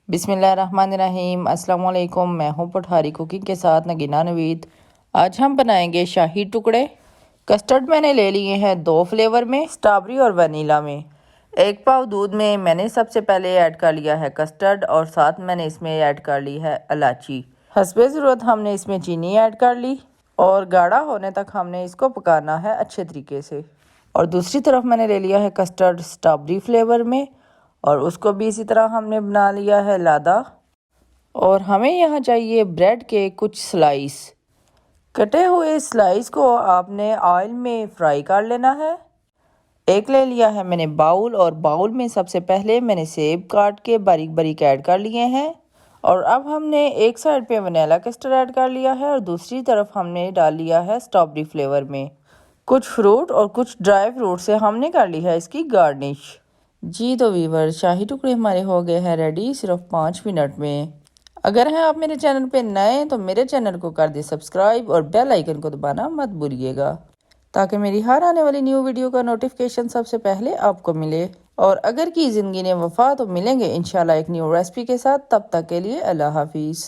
बिस्मिल्लाहिर्रहमानिर्रहीम। अस्सलाम वालेकुम। मैं हूँ पठारी कुकिंग के साथ नगीना नवीद। आज हम बनाएंगे शाही टुकड़े। कस्टर्ड मैंने ले लिए हैं 2 फ्लेवर में, स्ट्रॉबेरी और वनीला में। 1 पाव दूध में मैंने सबसे पहले ऐड कर लिया है कस्टर्ड और साथ मैंने इसमें ऐड कर ली है इलायची। हस्बे ज़रूरत हमने इसमें चीनी ऐड कर ली और गाढ़ा होने तक हमने इसको पकाना है अच्छे तरीके से। और दूसरी तरफ मैंने ले लिया है कस्टर्ड स्ट्रॉबेरी फ्लेवर में और उसको भी इसी तरह हमने बना लिया है लादा। और हमें यहाँ चाहिए ब्रेड के कुछ स्लाइस। कटे हुए स्लाइस को आपने ऑयल में फ्राई कर लेना है। एक ले लिया है मैंने बाउल और बाउल में सबसे पहले मैंने सेब काट के बारीक बारीक ऐड कर लिए हैं। और अब हमने एक साइड पे वनीला कस्टर्ड ऐड कर लिया है और दूसरी तरफ हमने डाल लिया है स्ट्रॉबेरी फ्लेवर में। कुछ फ्रूट और कुछ ड्राई फ्रूट से हमने कर ली है इसकी गार्निश। जी तो वीवर, शाही टुकड़े हमारे हो गए हैं रेडी सिर्फ 5 मिनट में। अगर हैं आप मेरे चैनल पे नए तो मेरे चैनल को कर दे सब्सक्राइब और बेल आइकन को दबाना मत भूलिएगा ताकि मेरी हर आने वाली न्यू वीडियो का नोटिफिकेशन सबसे पहले आपको मिले। और अगर की ज़िंदगी ने वफा तो मिलेंगे इंशाल्लाह एक न्यू रेसिपी के साथ। तब तक के लिए अल्लाह हाफिज़।